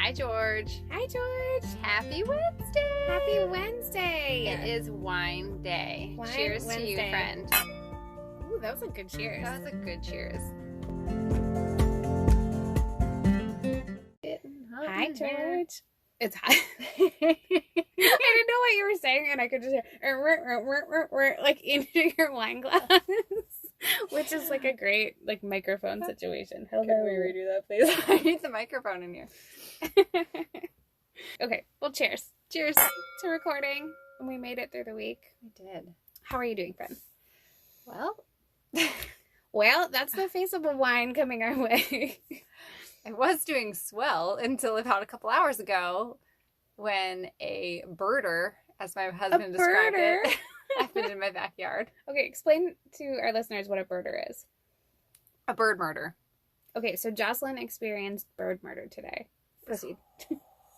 Hi, George. Hi, George. Happy Wednesday. Happy Wednesday. It is wine day. Wine Cheers Wednesday. to you, friend. Ooh, that was a good cheers. That was a good cheers. Hi, George. It's hot. I didn't know what you were saying, and I could just hear like into your wine glass, which is like a great like microphone situation. Hello. Can we redo that, please? I need the microphone in here. Okay, well, cheers. Cheers to recording. And we made it through the week. We did. How are you doing, friend? Well, Well, that's the face of a wine coming our way. I was doing swell until about a couple hours ago when a burder, as my husband described it, happened in my backyard. Okay, explain to our listeners what a burder is. A bird murder. Okay, so Jocelyn experienced bird murder today. Proceed.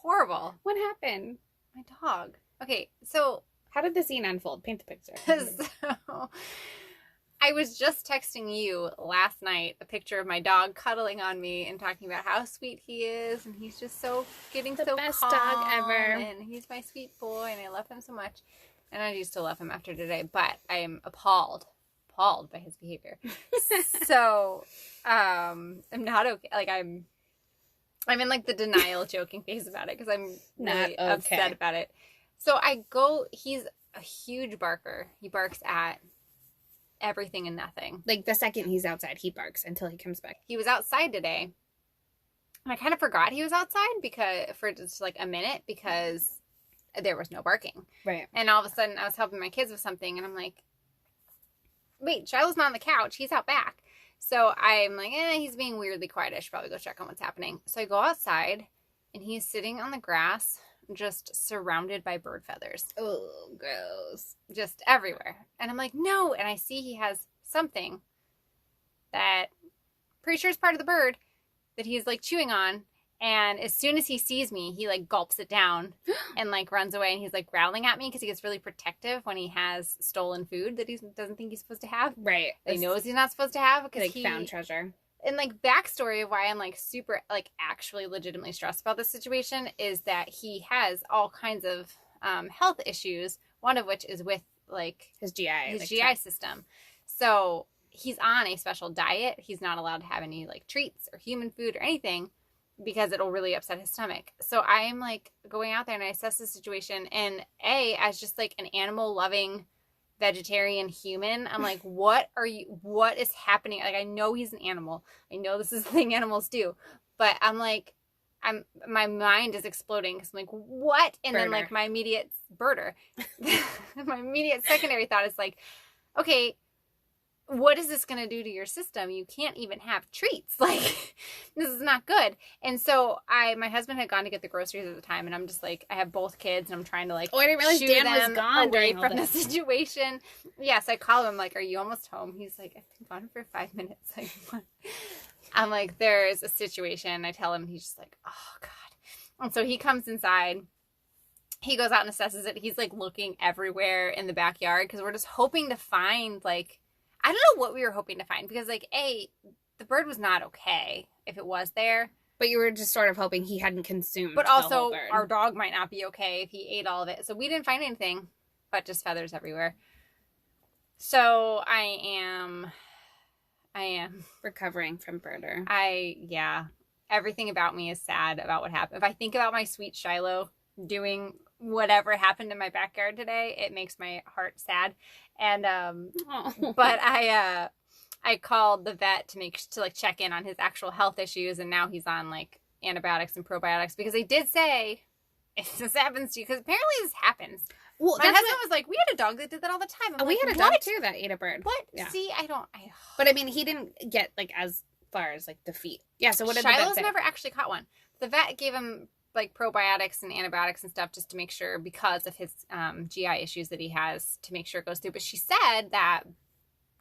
Horrible. What happened? My dog. Okay, so How did the scene unfold? Paint the picture. So, I was just texting you last night a picture of my dog cuddling on me and talking about how sweet he is, and he's just so getting The so best calm, dog ever. and he's my sweet boy, and I love him so much. And I do still love him after today, but I am appalled by his behavior. So, I'm not okay. Like I'm in like the denial joking phase about it because I'm Not really okay. upset about it. So I go. He's a huge barker. He barks at everything and nothing. Like the second he's outside, he barks until he comes back. He was outside today, and I kind of forgot he was outside for just like a minute because there was no barking. Right. And all of a sudden, I was helping my kids with something, and I'm like, "Wait, Shiloh's not on the couch. He's out back." So I'm like, he's being weirdly quiet. I should probably go check on what's happening. So I go outside, and he's sitting on the grass, just surrounded by bird feathers. Oh, gross. Just everywhere. And I'm like, no. And I see he has something that pretty sure is part of the bird that he's like chewing on. And as soon as he sees me, he like gulps it down and like runs away. And he's like growling at me because he gets really protective when he has stolen food that he doesn't think he's supposed to have. Right. That he knows he's not supposed to have because Like he found treasure. And like backstory of why I'm like super like actually legitimately stressed about this situation is that he has all kinds of health issues, one of which is with like His GI. his GI system. So he's on a special diet. He's not allowed to have any like treats or human food or anything because it'll really upset his stomach. So I am like going out there and I assess the situation, and as just like an animal loving vegetarian human, I'm like, what is happening? Like, I know he's an animal. I know this is the thing animals do, but I'm like, my mind is exploding because I'm like, what? And then like my immediate my immediate secondary thought is like, okay, what is this going to do to your system? You can't even have treats. Like, this is not good. And so my husband had gone to get the groceries at the time, and I'm just like, I have both kids, and I'm trying to like, I didn't realize shoo Dan them was gone away during from all the this. situation. Yes, I call him like, are you almost home? He's like, I've been gone for 5 minutes. Like, what? I'm like, there's a situation. I tell him, he's just like, oh God. And so he comes inside. He goes out and assesses it. He's like looking everywhere in the backyard because we're just hoping to find like, I don't know what we were hoping to find because like, the bird was not okay if it was there. But you were just sort of hoping he hadn't consumed But the also whole bird. our dog might not be okay if he ate all of it. So we didn't find anything but just feathers everywhere. So I am recovering from burder. Everything about me is sad about what happened. If I think about my sweet Shiloh doing whatever happened in my backyard today, it makes my heart sad. And but I called the vet to like check in on his actual health issues, and now he's on like antibiotics and probiotics because they did say if this happens to you, because apparently this happens. Well, my husband was like, we had a dog that did that all the time. I'm we like, had a dog too that ate a bird. What? Yeah. See, But I mean, he didn't get like as far as like the feet. Yeah. So what did the vet Shiloh's say? never actually caught one. The vet gave him like probiotics and antibiotics and stuff just to make sure because of his GI issues that he has to make sure it goes through. But she said that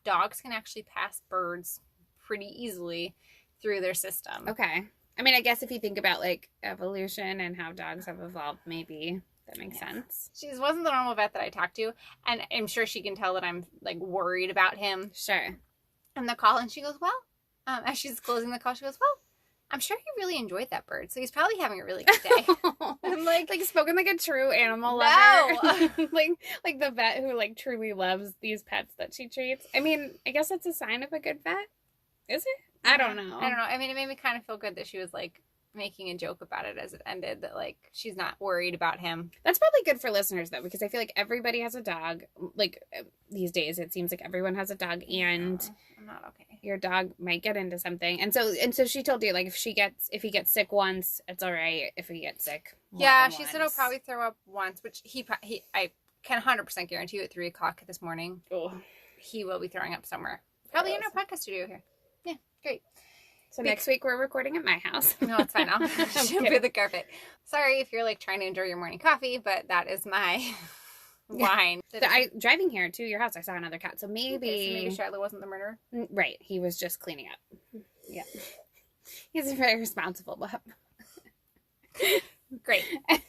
dogs can actually pass birds pretty easily through their system. Okay. I mean, I guess if you think about like evolution and how dogs have evolved, maybe that makes sense. She wasn't the normal vet that I talked to, and I'm sure she can tell that I'm like worried about him. Sure. And the call, and she goes, well, as she's closing the call, she goes, well, I'm sure he really enjoyed that bird, so he's probably having a really good day. I'm like spoken like a true animal lover. like the vet who like truly loves these pets that she treats. I mean, I guess that's a sign of a good vet. Is it? I don't know. I mean, it made me kind of feel good that she was like making a joke about it as it ended, that like she's not worried about him. That's probably good for listeners though, because I feel like everybody has a dog. Like these days it seems like everyone has a dog, and No, I'm not okay. Your dog might get into something. And so she told you, like, if he gets sick once, it's all right. If he gets sick she said he'll probably throw up once, which I can 100% guarantee you at 3 o'clock this morning he will be throwing up somewhere, probably in our podcast studio here. Yeah, great. So next week we're recording at my house. No, it's fine. I'll shampoo the carpet. Sorry if you're like trying to enjoy your morning coffee, but that is my wine. So driving here to your house, I saw another cat. So maybe Charlotte wasn't the murderer. Right. He was just cleaning up. Yeah. He's a very responsible pup. Great. I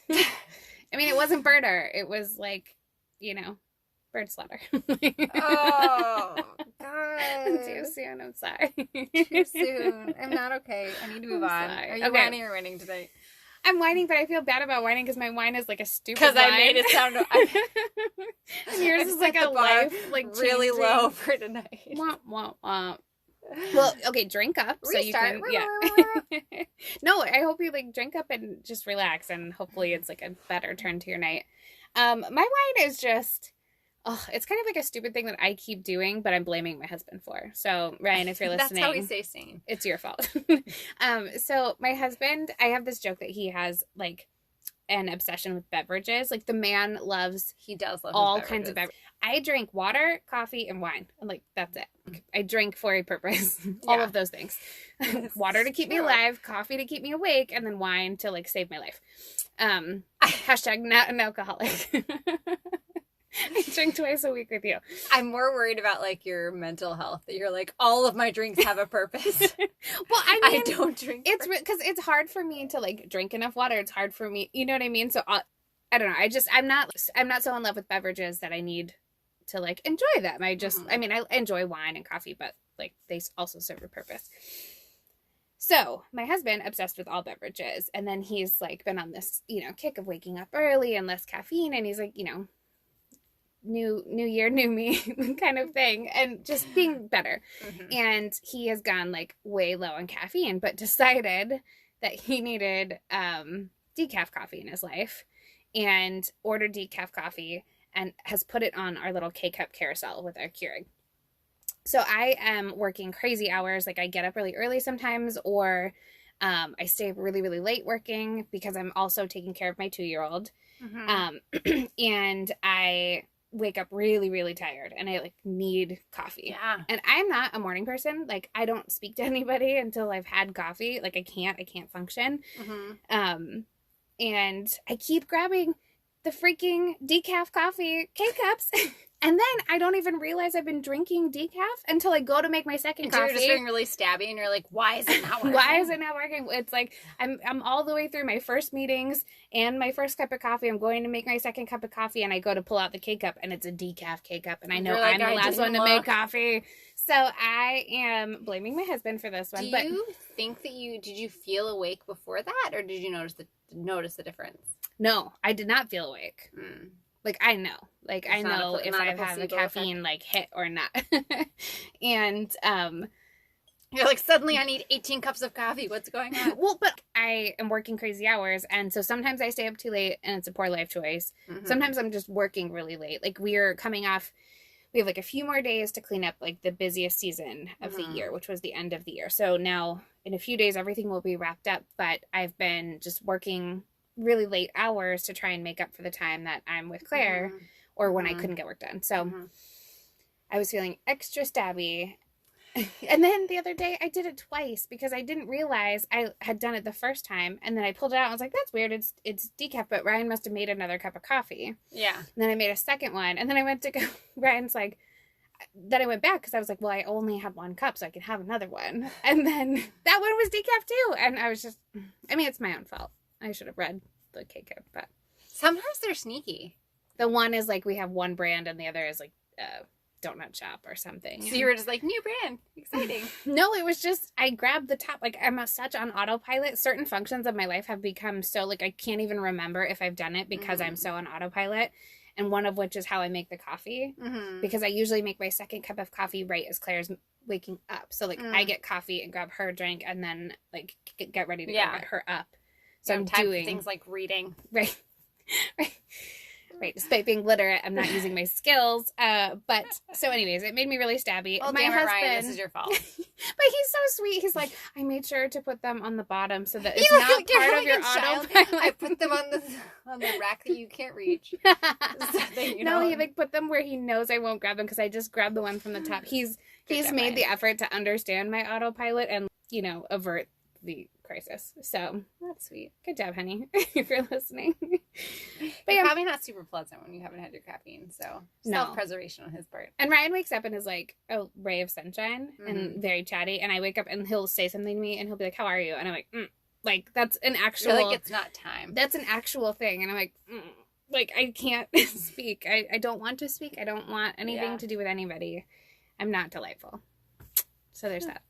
mean, it wasn't burder. It was like, bird slaughter. Oh, God. Too soon. I'm sorry. Too soon. I'm not okay. I need to move on. Sorry. Are you whining or winning today? I'm whining, but I feel bad about whining because my wine is like a stupid Because I wine. made it sound... And yours is like a life, like really low for tonight. Womp, womp, womp. Well, okay, drink up. Restart. So you can, yeah. No, I hope you like drink up and just relax, and hopefully it's like a better turn to your night. My wine is just... it's kind of like a stupid thing that I keep doing, but I'm blaming my husband for. So, Ryan, if you're listening... That's how we stay sane. It's your fault. So, my husband, I have this joke that he has, like, an obsession with beverages. Like, the man loves... He does love all kinds of beverages. I drink water, coffee, and wine. And, like, that's it. I drink for a purpose. All of those things. Water to keep me alive, coffee to keep me awake, and then wine to, like, save my life. Hashtag not an alcoholic. I drink twice a week with you. I'm more worried about like your mental health. That you're like, all of my drinks have a purpose. Well, I mean, I don't drink. It's because it's hard for me to like drink enough water. It's hard for me, you know what I mean? So I don't know. I'm not so in love with beverages that I need to like enjoy them. I mean, I enjoy wine and coffee, but like they also serve a purpose. So my husband obsessed with all beverages, and then he's like been on this kick of waking up early and less caffeine, and he's like new year, new me kind of thing, and just being better. And he has gone like way low on caffeine, but decided that he needed decaf coffee in his life, and ordered decaf coffee and has put it on our little K-cup carousel with our Keurig. So I am working crazy hours. Like I get up really early sometimes, or I stay really, really late working because I'm also taking care of my 2-year-old. And I wake up really, really tired, and I like need coffee. Yeah. And I'm not a morning person. Like I don't speak to anybody until I've had coffee. Like I can't function. And I keep grabbing the freaking decaf coffee K-cups. And then I don't even realize I've been drinking decaf until I go to make my second coffee. You're just getting really stabby, and you're like, why is it not working? Why is it not working? It's like I'm all the way through my first meetings and my first cup of coffee. I'm going to make my second cup of coffee, and I go to pull out the K-cup, and it's a decaf K-cup. And I know like, I'm the last one to make coffee. So I am blaming my husband for this one. Do you think that did you feel awake before that, or did you notice the difference? No, I did not feel awake. Like, I know. Like, I know if I've had the caffeine, like, hit or not. And, you're like, suddenly I need 18 cups of coffee. What's going on? Well, but I am working crazy hours. And so sometimes I stay up too late, and it's a poor life choice. Sometimes I'm just working really late. Like, we have, like, a few more days to clean up, like, the busiest season of the year, which was the end of the year. So now, in a few days, everything will be wrapped up. But I've been just working really late hours to try and make up for the time that I'm with Claire or when I couldn't get work done. So I was feeling extra stabby. And then the other day I did it twice because I didn't realize I had done it the first time. And then I pulled it out and I was like, that's weird. It's decaf, but Ryan must have made another cup of coffee. Yeah. And then I made a second one. And then I went to go, Ryan's like, then I went back because I was like, well, I only had one cup, so I can have another one. And then that one was decaf too. And I was just, I mean, it's my own fault. I should have read the K-cup, but sometimes they're sneaky. The one is like we have one brand, and the other is like donut shop or something. So you were just like, new brand, exciting. No, it was just, I grabbed the top. Like, I'm such on autopilot. Certain functions of my life have become so, like, I can't even remember if I've done it because I'm so on autopilot. And one of which is how I make the coffee. Because I usually make my second cup of coffee right as Claire's waking up. So, like, I get coffee and grab her drink and then, like, get ready to go get her up. So I'm doing things like reading. Right. Right, despite being literate, I'm not using my skills. But so, anyways, it made me really stabby. Well, my husband, husband, this is your fault. But he's so sweet. He's like, I made sure to put them on the bottom so that it's not part of your autopilot. I put them on the rack that you can't reach. So that he like put them where he knows I won't grab them because I just grabbed the one from the top. He's made the effort to understand my autopilot and avert the crisis. So that's sweet. Good job, honey, if you're listening. But yeah, probably not super pleasant when you haven't had your caffeine. So self-preservation on his part. And Ryan wakes up and is like a ray of sunshine and very chatty. And I wake up and he'll say something to me and he'll be like, "How are you?" And I'm like, like that's an actual. You're like, it's not time. That's an actual thing. And I'm like, like I can't speak. I don't want to speak. I don't want anything to do with anybody. I'm not delightful. So there's that.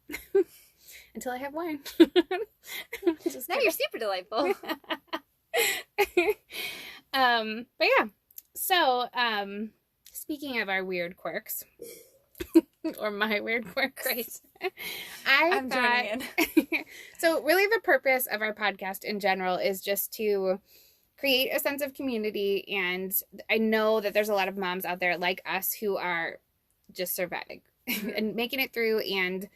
Until I have wine. Now you're super delightful. But yeah. So, speaking of our weird quirks, or my weird quirks, I'm joining in. So really the purpose of our podcast in general is just to create a sense of community. And I know that there's a lot of moms out there like us who are just surviving and making it through. And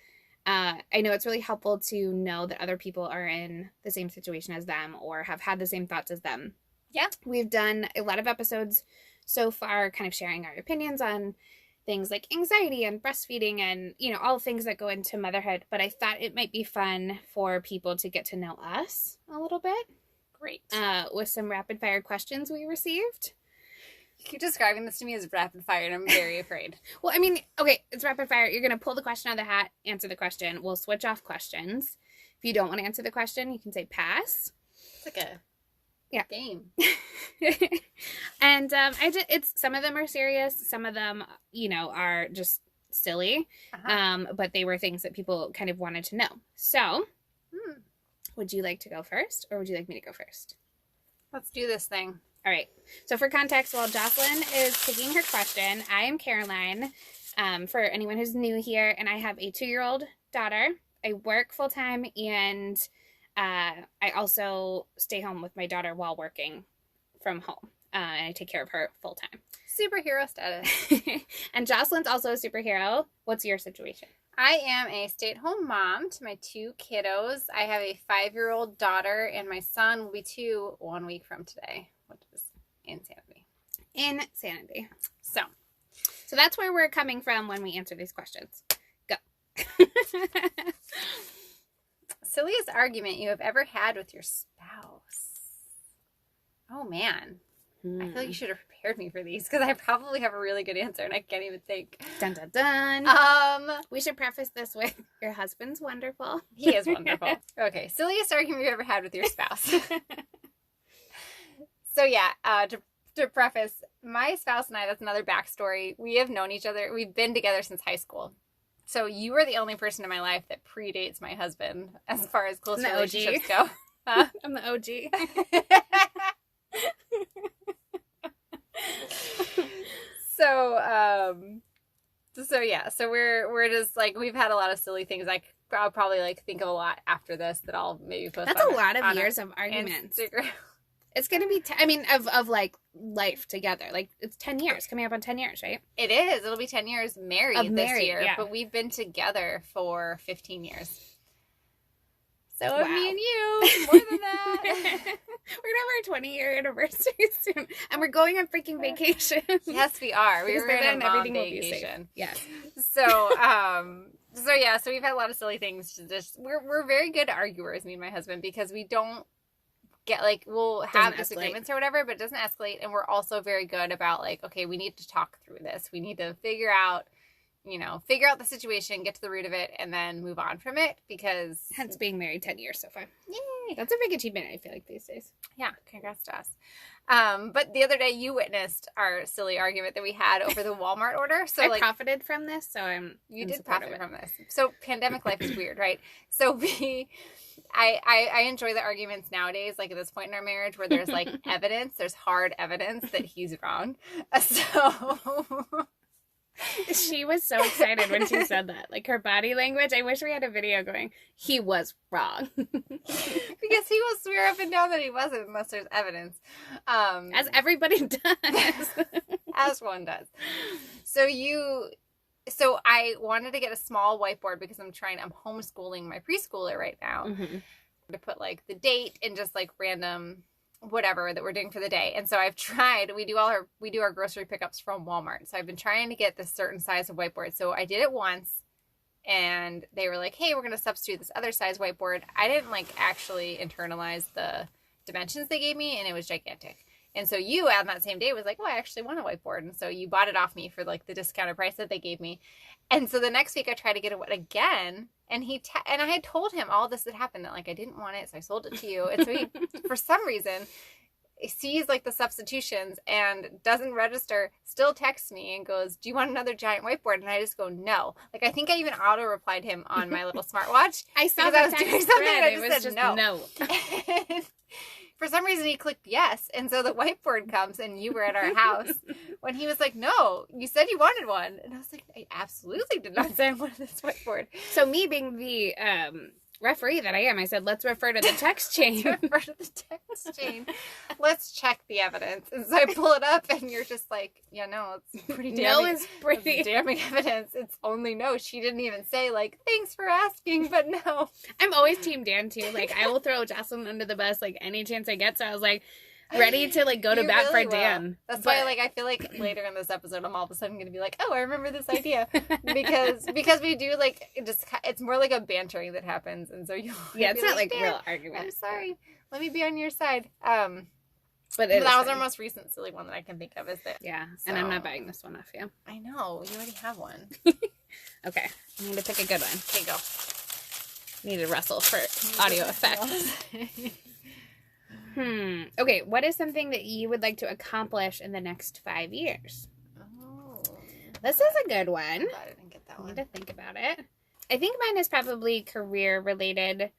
I know it's really helpful to know that other people are in the same situation as them or have had the same thoughts as them. Yeah. We've done a lot of episodes so far kind of sharing our opinions on things like anxiety and breastfeeding and, all things that go into motherhood. But I thought it might be fun for people to get to know us a little bit. Great. With some rapid fire questions we received. You keep describing this to me as rapid fire, and I'm very afraid. Well, I mean, okay, it's rapid fire. You're going to pull the question out of the hat, answer the question. We'll switch off questions. If you don't want to answer the question, you can say pass. It's like a game. And it's some of them are serious. Some of them, are just silly. But they were things that people kind of wanted to know. So, would you like to go first, or would you like me to go first? Let's do this thing. All right. So for context, while Jocelyn is picking her question, I am Caroline, for anyone who's new here, and I have a 2-year-old daughter. I work full-time, and I also stay home with my daughter while working from home, and I take care of her full-time. Superhero status. And Jocelyn's also a superhero. What's your situation? I am a stay-at-home mom to my 2 kiddos. I have a 5-year-old daughter, and my son will be 2 1 week from today, which is insanity. Insanity. So that's where we're coming from when we answer these questions. Go. Silliest argument you have ever had with your spouse? Oh, man. I feel like you should have prepared me for these because I probably have a really good answer and I can't even think. Dun, dun, dun. We should preface this with your husband's wonderful. He is wonderful. Okay. Silliest argument you've ever had with your spouse. So yeah, to preface, my spouse and I, that's another backstory. We have known each other. We've been together since high school. So you are the only person in my life that predates my husband as far as close relationships go. Huh? I'm the OG. So we're just like, we've had a lot of silly things. I'll probably like think of a lot after this that I'll maybe post. That's a lot of years of arguments. Instagram. It's going to be, of like life together. Like it's 10 years, coming up on 10 years, right? It is. It'll be 10 years married this year, but we've been together for 15 years. So me and you, more than that. We're going to have our 20-year anniversary soon. And we're going on freaking vacation. Yes, we are. We were in a mom vacation. Yes. So we've had a lot of silly things. We're very good arguers, me and my husband, because we don't get we'll have disagreements or whatever, but it doesn't escalate. And we're also very good about okay, we need to talk through this. We need to figure out, figure out the situation, get to the root of it, and then move on from it because... Hence being married 10 years so far. Yay! That's a big achievement, I feel like, these days. Yeah, congrats to us. But the other day you witnessed our silly argument that we had over the Walmart order. So I profited from this, so You did profit from this. So pandemic life is weird, right? So I enjoy the arguments nowadays, like at this point in our marriage where there's like evidence, there's hard evidence that he's wrong. So she was so excited when she said that. Like her body language, I wish we had a video going, he was wrong. Because he will swear up and down that he wasn't unless there's evidence. As everybody does. As one does. So I wanted to get a small whiteboard because I'm homeschooling my preschooler right now to put like the date and just like random whatever that we're doing for the day. And so I've tried, we do our grocery pickups from Walmart. So I've been trying to get this certain size of whiteboard. So I did it once and they were like, hey, we're going to substitute this other size whiteboard. I didn't like actually internalize the dimensions they gave me and it was gigantic. And so you on that same day was like, oh, I actually want a whiteboard. And so you bought it off me for like the discounted price that they gave me. And so the next week I tried to get it again. And and I had told him all this had happened, that like I didn't want it. So I sold it to you. And so he, for some reason, sees like the substitutions and doesn't register, still texts me and goes, do you want another giant whiteboard? And I just go, no. Like I think I even auto replied him on my little smartwatch. I saw that text thread. I just said no. For some reason, he clicked yes. And so the whiteboard comes and you were at our house when he was like, no, you said you wanted one. And I was like, I absolutely did not say I wanted this whiteboard. So me being the referee that I am, I said, let's refer to the text chain. Refer to the text chain. Let's check the evidence. And so I pull it up and you're just like, yeah, no, it's pretty damning. No is pretty damning evidence. It's only no. She didn't even say like, thanks for asking, but no. I'm always team Dan too. Like I will throw Jocelyn under the bus like any chance I get. So I was like ready to like go to bat for Dan. That's why like I feel like later in this episode I'm all of a sudden going to be like, oh, I remember this idea because we do like it's more like a bantering that happens, and so it's not like real argument. I'm sorry, let me be on your side. But that was our most recent silly one that I can think of. Is that and I'm not buying this one off you. I know you already have one. Okay, I need to pick a good one. Okay, go. Need to wrestle for audio effects. Okay, what is something that you would like to accomplish in the next 5 years? Oh. This is a good one. I'm glad I didn't get that one. I need to think about it. I think mine is probably career related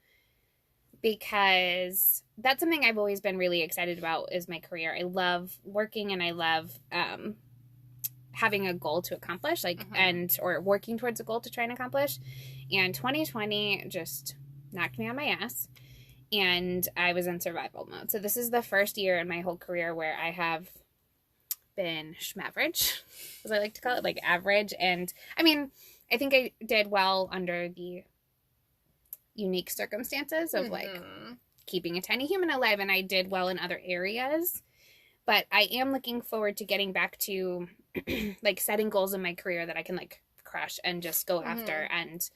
because that's something I've always been really excited about is my career. I love working and I love having a goal to accomplish, like or working towards a goal to try and accomplish. And 2020 just knocked me on my ass. And I was in survival mode. So this is the first year in my whole career where I have been schmaverage, as I like to call it, like average. And I mean, I think I did well under the unique circumstances of like keeping a tiny human alive. And I did well in other areas. But I am looking forward to getting back to like setting goals in my career that I can like crush and just go after and,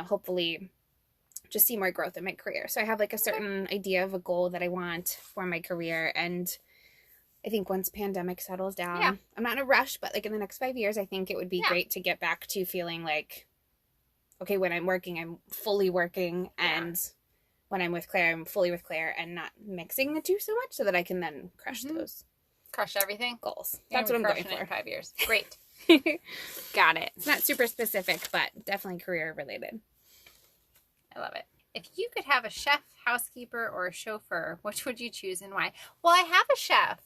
hopefully just see more growth in my career. So I have like a certain idea of a goal that I want for my career. And I think once pandemic settles down, I'm not in a rush, but like in the next 5 years, I think it would be great to get back to feeling like, okay, when I'm working, I'm fully working. And when I'm with Claire, I'm fully with Claire and not mixing the two so much so that I can then crush those. Crush everything? Goals. That's what I'm going for. In 5 years. Great. Got it. It's not super specific, but definitely career related. I love it. If you could have a chef, housekeeper, or a chauffeur, which would you choose and why? Well, I have a chef.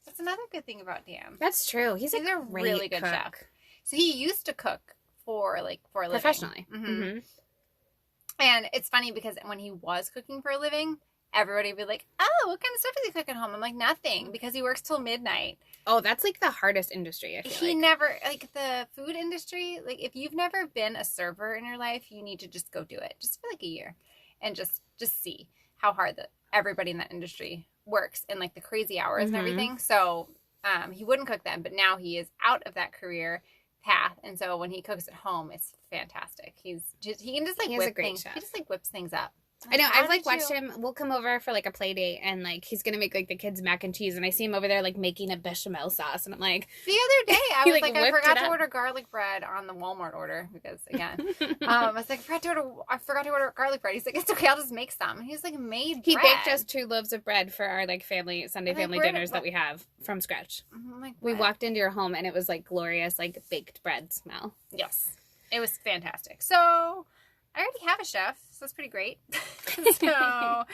That's another good thing about Dan. That's true. He's a really good chef. So he used to cook for a living. Professionally. And it's funny because when he was cooking for a living, everybody would be like, oh, what kind of stuff does he cook at home? I'm like, nothing, because he works till midnight. Oh, that's like the hardest industry, I feel like. He never, like the food industry, like if you've never been a server in your life, you need to just go do it just for like a year and just see how hard everybody in that industry works and like the crazy hours and everything. So he wouldn't cook then, but now he is out of that career path. And so when he cooks at home, it's fantastic. He can just like whip things. He just like whips things up. I know. How I've like did watched him. We'll come over for like a play date, and like he's gonna make like the kids mac and cheese, and I see him over there like making a bechamel sauce, and I'm like, The other day, I He, was like, like, I whipped forgot it to up. order garlic bread on the Walmart order because, again, I was like, I forgot to order garlic bread. He's like, it's okay, I'll just make some. And he's like, made he bread. baked us 2 loaves of bread for our like family Sunday I'm like, family where did- dinners that we have from scratch. I'm like, We what? walked into your home, and it was like glorious, like baked bread smell. Yes, it was fantastic. So I already have a chef, so that's pretty great. So I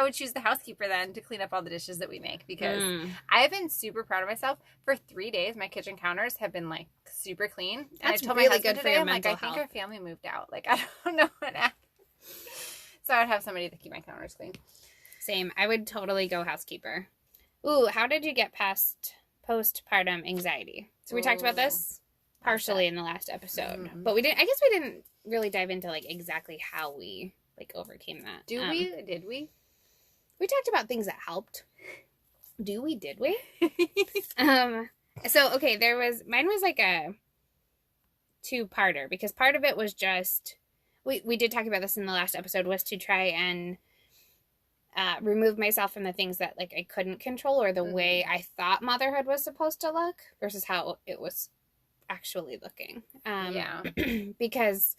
would choose the housekeeper then to clean up all the dishes that we make because I have been super proud of myself. For 3 days, my kitchen counters have been like super clean. That's and I told really my husband good for today, your I'm like, mental I think health. our family moved out. Like, I don't know what happened. So I would have somebody to keep my counters clean. Same. I would totally go housekeeper. Ooh, how did you get past postpartum anxiety? So we talked about this partially in the last episode, but we didn't. I guess we didn't really dive into like exactly how we like overcame that. Did we? We talked about things that helped. Did we? So okay, mine was like a 2-parter because part of it was just we did talk about this in the last episode, was to try and remove myself from the things that like I couldn't control or the way I thought motherhood was supposed to look versus how it was actually looking. Because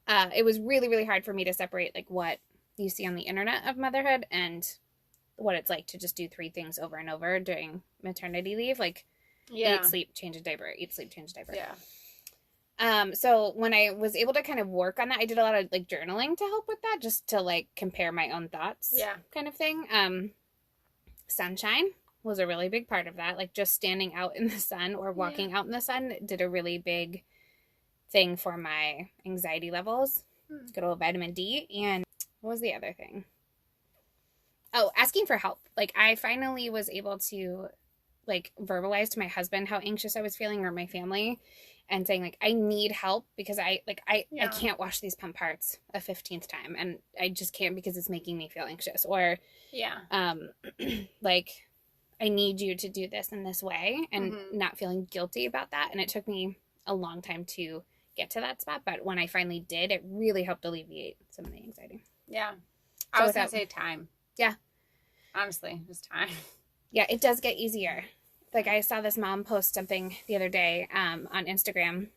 it was really, really hard for me to separate like what you see on the internet of motherhood and what it's like to just do 3 things over and over during maternity leave, like eat, sleep, change a diaper, eat, sleep, change a diaper. So when I was able to kind of work on that, I did a lot of like journaling to help with that, just to like compare my own thoughts, kind of thing. Sunshine was a really big part of that. Like just standing out in the sun or walking out in the sun did a really big thing for my anxiety levels. Good old vitamin D. And what was the other thing? Oh, asking for help. Like I finally was able to like verbalize to my husband how anxious I was feeling, or my family, and saying like I need help because I can't wash these pump parts a 15th time, and I just can't because it's making me feel anxious, or like I need you to do this in this way, and not feeling guilty about that. And it took me a long time to get to that spot, but when I finally did, it really helped alleviate some of the anxiety. I was gonna say time. Yeah, honestly, just time. Yeah, it does get easier. Like I saw this mom post something the other day on Instagram,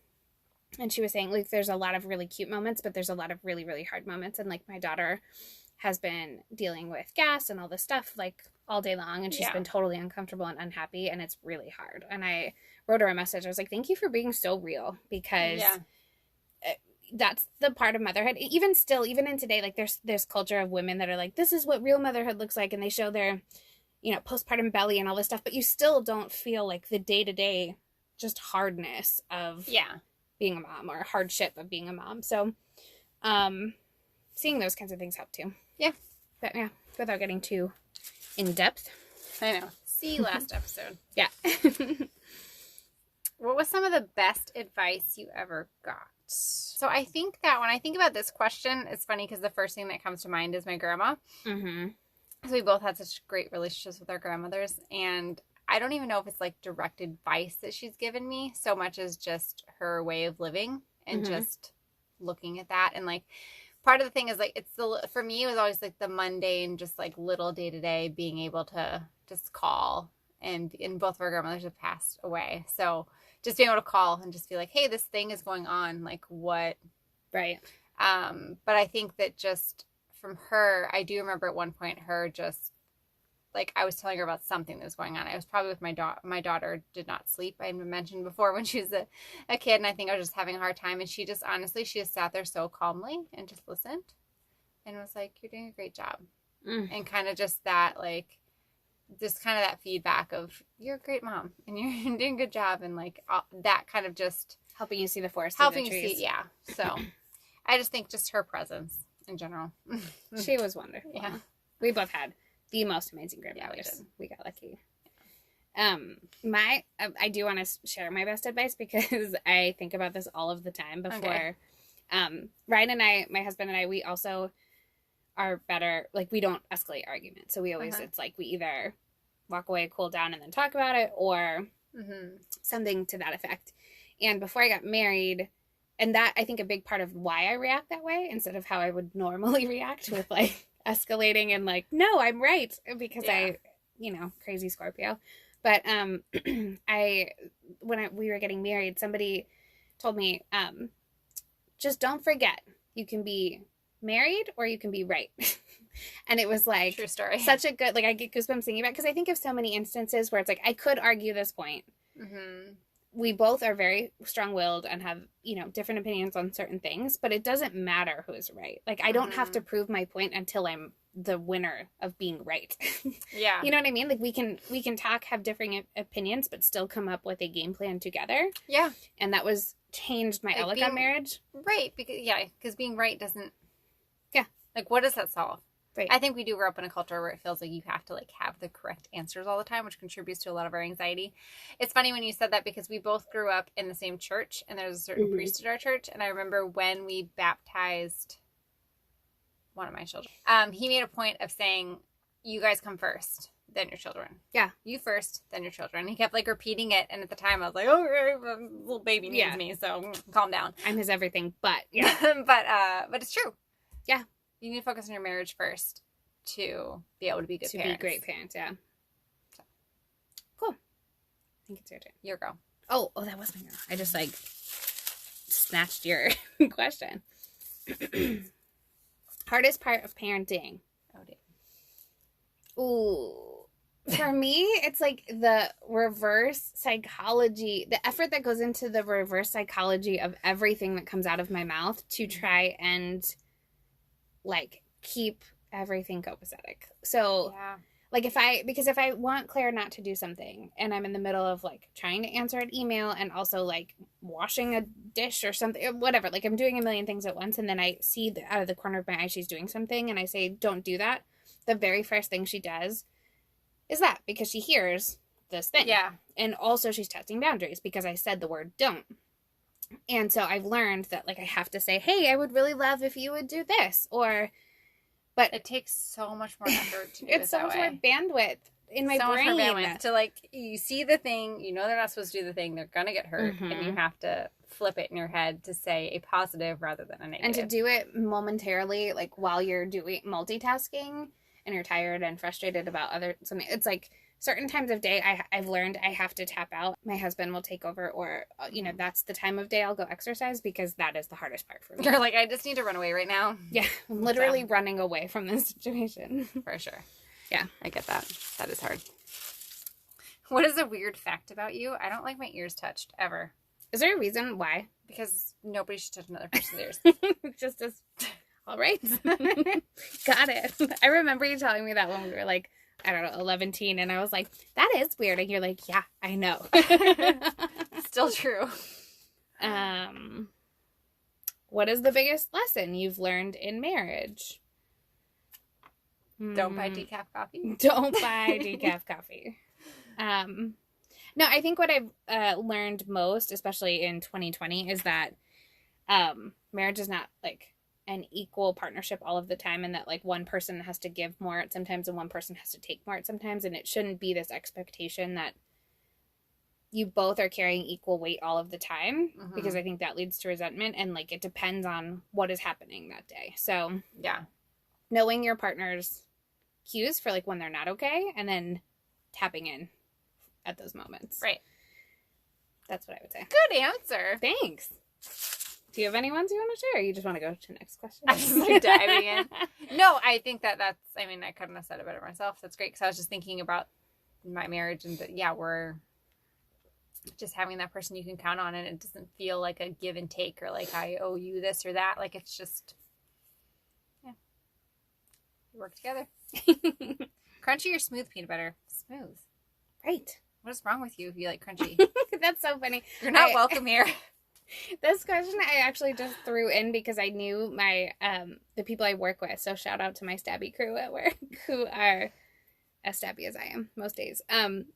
and she was saying like there's a lot of really cute moments, but there's a lot of really, really hard moments. And like my daughter has been dealing with gas and all this stuff like all day long, and she's been totally uncomfortable and unhappy, and it's really hard. And I wrote her a message. I was like, thank you for being so real, because that's the part of motherhood. Even in today, like there's culture of women that are like, this is what real motherhood looks like, and they show their postpartum belly and all this stuff, but you still don't feel like the day-to-day just hardness of being a mom, or hardship of being a mom. So seeing those kinds of things help too. But without getting too in depth. I know. See last episode. What was some of the best advice you ever got? So I think that when I think about this question, it's funny because the first thing that comes to mind is my grandma. So we both had such great relationships with our grandmothers, and I don't even know if it's like direct advice that she's given me so much as just her way of living and just looking at that. And like part of the thing is like for me it was always like the mundane, just like little day to day, being able to just call, and both of our grandmothers have passed away, so just being able to call and just be like, hey, this thing is going on, like what? Right. But I think that just from her, I do remember at one point her just like, I was telling her about something that was going on. I was probably with my daughter. My daughter did not sleep. I mentioned before when she was a kid, and I think I was just having a hard time. And she just sat there so calmly and just listened and was like, you're doing a great job. And kind of just that, like, just kind of that feedback of, you're a great mom and you're doing a good job. And like that kind of just helping you see the forest through the trees. So I just think just her presence in general. She was wonderful. We both had the most amazing grandmothers. We got lucky. I do want to share my best advice because I think about this all of the time before. Ryan and I, my husband and I, we also are better, like we don't escalate arguments. So we always, it's like we either walk away, cool down, and then talk about it, or something to that effect. And before I got married, and that I think a big part of why I react that way instead of how I would normally react with like escalating and like, no, I'm right, because I, crazy Scorpio. But we were getting married, somebody told me, just don't forget, you can be married or you can be right. And it was like, true story. Such a good, like, I get goosebumps thinking about it, because I think of so many instances where it's like, I could argue this point. Mm-hmm. We both are very strong-willed and have, different opinions on certain things, but it doesn't matter who's right. Like, I don't have to prove my point until I'm the winner of being right. Yeah. You know what I mean? Like, we can talk, have differing opinions, but still come up with a game plan together. Yeah. And that changed my outlook on marriage. Right. Because being right doesn't. Yeah. Like, what does that solve? Right. I think we do grow up in a culture where it feels like you have to, like, have the correct answers all the time, which contributes to a lot of our anxiety. It's funny when you said that, because we both grew up in the same church, and there's a certain priest at our church. And I remember when we baptized one of my children, he made a point of saying, you guys come first, then your children. Yeah. You first, then your children. He kept, like, repeating it. And at the time I was like, okay, little baby needs me, so calm down. I'm his everything, but yeah. but it's true. Yeah. You need to focus on your marriage first to be able to be good parents. To be great parents, yeah. So. Cool. I think it's your turn. Your girl. Oh, that was my girl. I just, like, snatched your question. Hardest part of parenting. Oh, dear. Ooh. For me, it's like the reverse psychology, the effort that goes into the reverse psychology of everything that comes out of my mouth to try and, like, keep everything copacetic. So, like, if I want Claire not to do something, and I'm in the middle of, like, trying to answer an email and also, like, washing a dish or something, whatever, like, I'm doing a million things at once, and then I see out of the corner of my eye she's doing something, and I say, don't do that. The very first thing she does is that, because she hears this thing. Yeah. And also she's testing boundaries, because I said the word don't. And so I've learned that, like, I have to say, hey, I would really love if you would do this. But it takes so much more effort to do it's so much more bandwidth in my brain. Much more bandwidth to, like, you see the thing, they're not supposed to do the thing, they're going to get hurt, and you have to flip it in your head to say a positive rather than a negative. And to do it momentarily, like, while you're doing multitasking and you're tired and frustrated about something. It's like certain times of day I've learned I have to tap out. My husband will take over, or, that's the time of day I'll go exercise, because that is the hardest part for me. You're like, I just need to run away right now. Yeah, I'm literally running away from this situation. For sure. Yeah. I get that. That is hard. What is a weird fact about you? I don't like my ears touched, ever. Is there a reason why? Because nobody should touch another person's ears. Just as... All right. Got it. I remember you telling me that when we were, like, I don't know, 11, teen, and I was like, that is weird. And you're like, yeah, I know. Still true. What is the biggest lesson you've learned in marriage? Don't buy decaf coffee. Don't buy decaf coffee. No, I think what I've learned most, especially in 2020, is that marriage is not, like, an equal partnership all of the time, and that, like, one person has to give more at sometimes and one person has to take more at sometimes, and it shouldn't be this expectation that you both are carrying equal weight all of the time, because I think that leads to resentment, and, like, it depends on what is happening that day. So yeah, knowing your partner's cues for, like, when they're not okay, and then tapping in at those moments. Right. That's what I would say. Good answer. Thanks. Do you have any ones you want to share, or you just want to go to the next question? I'm just, like, diving in. No, I think that's, I mean, I couldn't have said it better myself. That's great, because I was just thinking about my marriage, and that, we're just having that person you can count on, and it doesn't feel like a give and take, or like I owe you this or that. Like, it's just, we work together. Crunchy or smooth peanut butter? Smooth. Right. What is wrong with you if you like crunchy? That's so funny. You're not welcome here. This question I actually just threw in because I knew my the people I work with. So shout out to my stabby crew at work, who are as stabby as I am most days. And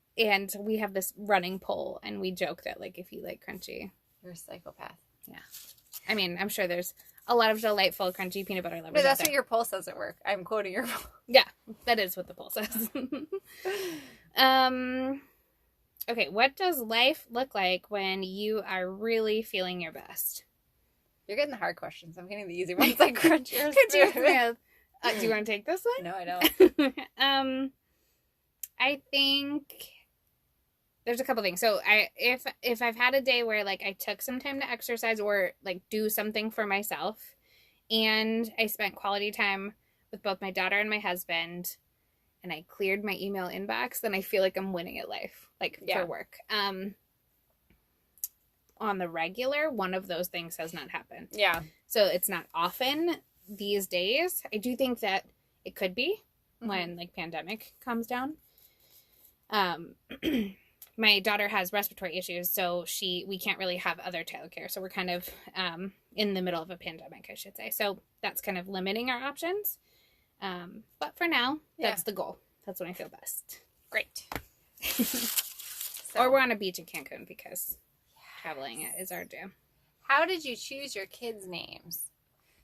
we have this running poll, and we joke that, like, if you like crunchy, you're a psychopath. Yeah. I mean, I'm sure there's a lot of delightful crunchy peanut butter lovers. But that's what your poll says at work. I'm quoting your poll. Yeah, that is what the poll says. Okay, what does life look like when you are really feeling your best? You're getting the hard questions. I'm getting the easy ones, like crunchy or smooth. Do you want to take this one? No, I don't. I think there's a couple things. So if I've had a day where like I took some time to exercise or like do something for myself, and I spent quality time with both my daughter and my husband, and I cleared my email inbox, then I feel like I'm winning at life, like for work. On the regular, one of those things has not happened. Yeah. So it's not often these days. I do think that it could be when like pandemic comes down. My daughter has respiratory issues, so we can't really have other childcare. So we're kind of in the middle of a pandemic, I should say. So that's kind of limiting our options. But for now, that's the goal. That's when I feel best. Great. Or we're on a beach in Cancun because traveling is our jam. How did you choose your kids' names?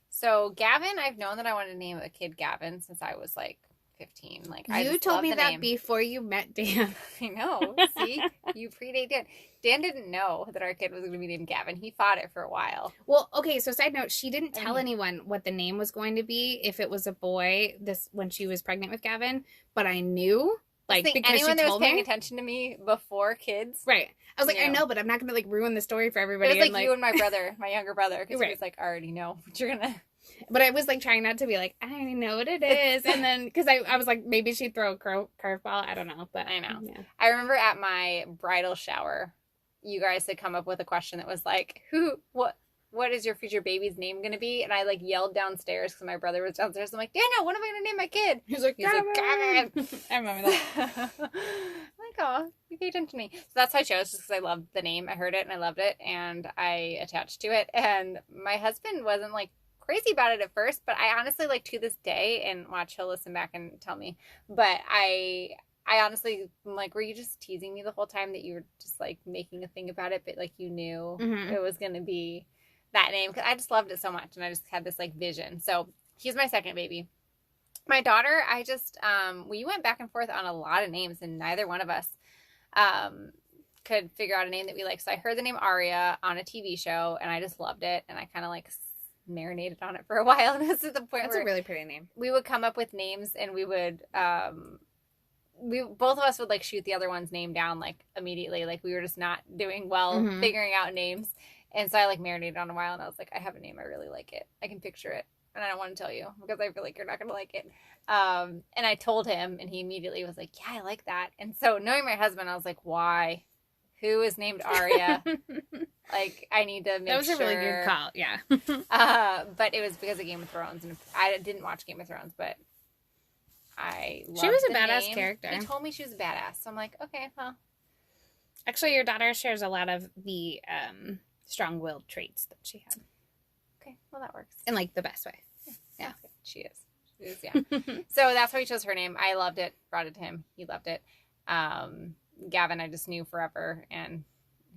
So Gavin, I've known that I wanted to name a kid Gavin since I was like 15. Like you told me that before you met Dan. I know. See, you predate Dan. Dan didn't know that our kid was going to be named Gavin. He fought it for a while. Well, okay. So side note, she didn't tell anyone what the name was going to be if it was a boy. When she was pregnant with Gavin, but I knew. Like, because anyone she that told was paying me attention to me before kids. Right. I was like, I know, but I'm not going to like ruin the story for everybody. It was like you and my brother, my younger brother, because he was like, I already know what you're going to. But I was like trying not to be like, I already know what it is. And then, because I was like, maybe she'd throw a curveball. I don't know. But I know. Yeah. I remember at my bridal shower, you guys had come up with a question that was like, what is your future baby's name going to be? And I like yelled downstairs because my brother was downstairs. I'm like, Daniel, what am I going to name my kid? He's like, Gavin. I remember that. I'm like, oh, you pay attention to me. So that's how I chose, just because I loved the name. I heard it and I loved it and I attached to it. And my husband wasn't like crazy about it at first, but I honestly, like, to this day, and watch, he'll listen back and tell me, but I honestly am like, were you just teasing me the whole time that you were just like making a thing about it, but like you knew it was going to be that name? Because I just loved it so much and I just had this like vision. So he's my second baby. My daughter, I just we went back and forth on a lot of names and neither one of us could figure out a name that we like. So I heard the name Aria on a TV show and I just loved it and I kind of like marinated on it for a while, and this is the point where that's a really pretty name. We would come up with names and we would both of us would like shoot the other one's name down like immediately. Like we were just not doing well figuring out names. And so I like marinated on a while and I was like, I have a name, I really like it. I can picture it. And I don't want to tell you because I feel like you're not going to like it. And I told him and he immediately was like, yeah, I like that. And so knowing my husband, I was like, why? Who is named Aria? Like, I need to make sure. That was a really good call, yeah. But it was because of Game of Thrones. And I didn't watch Game of Thrones, but I loved She was a the badass name. character. He told me she was a badass. So I'm like, okay, well. Actually, your daughter shares a lot of the strong-willed traits that she had. Okay, well, that works. In, like, the best way. Yeah, she is. She is, yeah. So that's why we chose her name. I loved it. Brought it to him. He loved it. Gavin, I just knew forever. And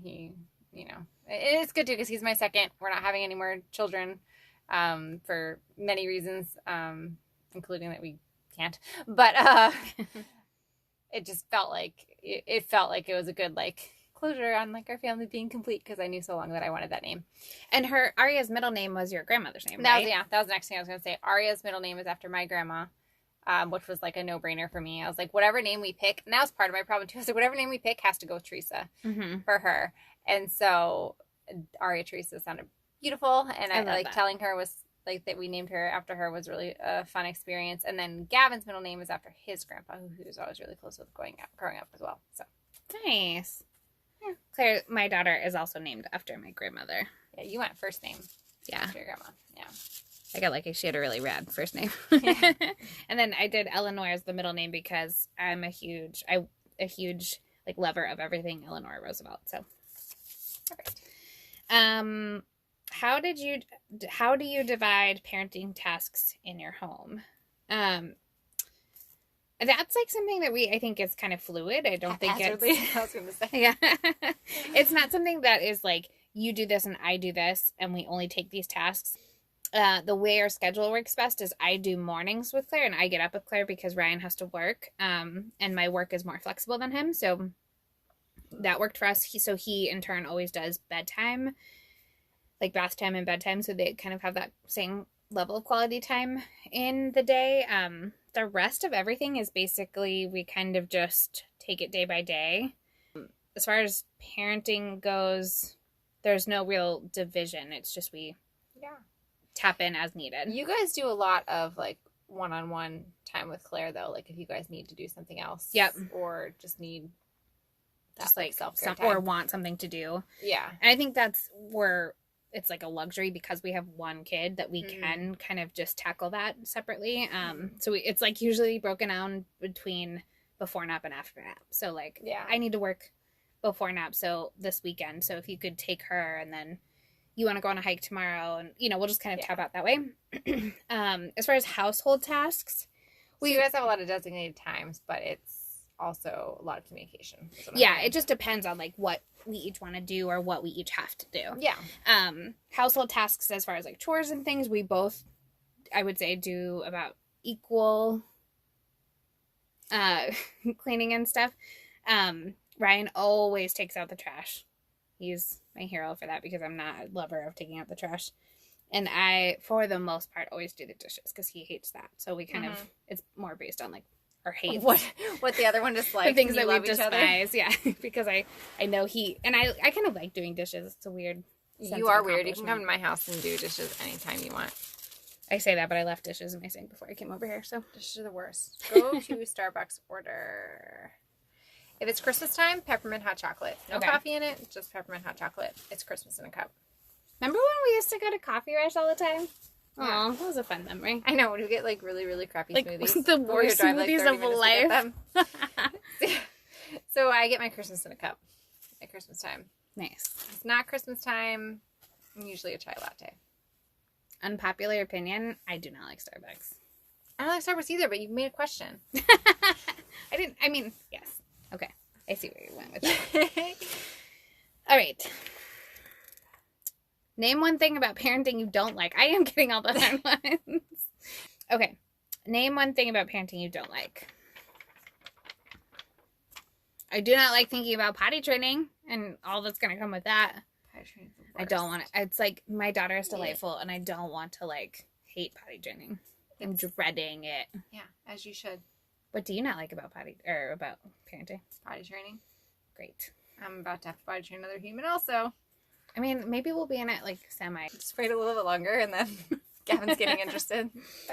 he, you know, it's good, too, because he's my second. We're not having any more children for many reasons, including that we can't. But it just felt like, it was a good, like, closure on like our family being complete because I knew so long that I wanted that name. And her Aria's middle name was your grandmother's name, that right? That was the next thing I was going to say. Aria's middle name is after my grandma, which was like a no-brainer for me. I was like, whatever name we pick, and that was part of my problem too. I was like, whatever name we pick has to go with Teresa for her. And so Aria Teresa sounded beautiful, and I like that. Telling her was like that we named her after her was really a fun experience. And then Gavin's middle name is after his grandpa, who was always really close with growing up as well. So nice. Yeah. Claire, my daughter, is also named after my grandmother. Yeah, you went first name. Yeah. After your grandma. Yeah. I got lucky. She had a really rad first name. Yeah. And then I did Eleanor as the middle name because I'm a huge like lover of everything Eleanor Roosevelt. So perfect. How do you divide parenting tasks in your home? That's like something that I think is kind of fluid. I don't think it's... I was going to say. Yeah. It's not something that is like, you do this and I do this, and we only take these tasks. The way our schedule works best is I do mornings with Claire, and I get up with Claire because Ryan has to work, and my work is more flexible than him, so that worked for us. He in turn always does bedtime, like bath time and bedtime, so they kind of have that same level of quality time in the day. The rest of everything is basically we kind of just take it day by day. As far as parenting goes, there's no real division. It's just we tap in as needed. You guys do a lot of like one-on-one time with Claire though, like if you guys need to do something else. Yep. Or just need that, just like self-care time. Or want something to do. Yeah. And I think that's where it's like a luxury because we have one kid that we can kind of just tackle that separately. So it's like usually broken down between before nap and after nap. So like, I need to work before nap. So this weekend, so if you could take her and then you want to go on a hike tomorrow and, we'll just kind of tap out that way. As far as household tasks, you guys have a lot of designated times, but it's also a lot of communication. Yeah, it just depends on like what we each want to do or what we each have to do. Yeah. Household tasks as far as like chores and things, we both, I would say, do about equal cleaning and stuff. Ryan always takes out the trash. He's my hero for that because I'm not a lover of taking out the trash. And I, for the most part, always do the dishes because he hates that. So we kind of, it's more based on like our hate. What the other one dislikes. The things that we despise. Yeah. Because I know he, and I kind of like doing dishes. It's a weird sense You of are weird. You can accomplishment. come to my house and do dishes anytime you want. I say that, but I left dishes in my sink before I came over here. So Dishes are the worst. Go to Starbucks, order. If it's Christmas time, peppermint hot chocolate. No coffee in it, just peppermint hot chocolate. It's Christmas in a cup. remember when we used to go to Coffee Rush all the time? Yeah. Oh, that was a fun memory. I know, when you get like really, really crappy Like smoothies. the worst smoothies of life. So I get my Christmas in a cup at Christmas time. Nice. If it's not Christmas time, I'm usually a chai latte. Unpopular opinion, I do not like Starbucks. I don't like Starbucks either, but you've made a question. Yes. Okay. I see where you went with that. All right. Name one thing about parenting you don't like. I am getting all the hard ones. Okay. Name one thing about parenting you don't like. I do not like thinking about potty training and all that's going to come with that. Potty training's the I worst. don't want to. It's like my daughter is delightful and I don't want to like hate potty training. I'm dreading it. Yeah, as you should. What do you not like about about parenting? Potty training. Great. I'm about to have to potty train another human also. I mean, maybe we'll be in it like semi. Just wait a little bit longer and then Gavin's getting interested.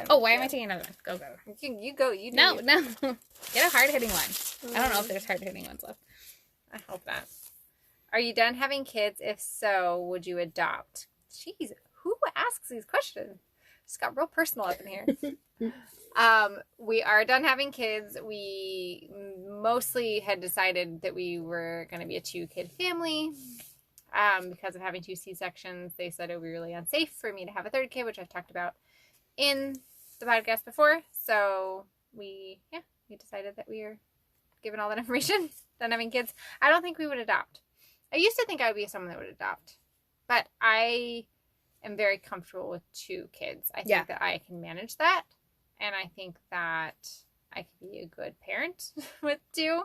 Oh, why am I taking another one? Go. You go. You do. No. Get a hard-hitting one. I don't know if there's hard-hitting ones left. I hope not. Are you done having kids? If so, would you adopt? Jeez, who asks these questions? Just got real personal up in here. We are done having kids. We mostly had decided that we were going to be a 2-kid family. Because of having 2 C-sections, they said it would be really unsafe for me to have a 3rd kid, which I've talked about in the podcast before. So we decided that we are given all that information, done having kids. I don't think we would adopt. I used to think I would be someone that would adopt, but I am very comfortable with 2 kids. I think that I can manage that, and I think that I could be a good parent with 2.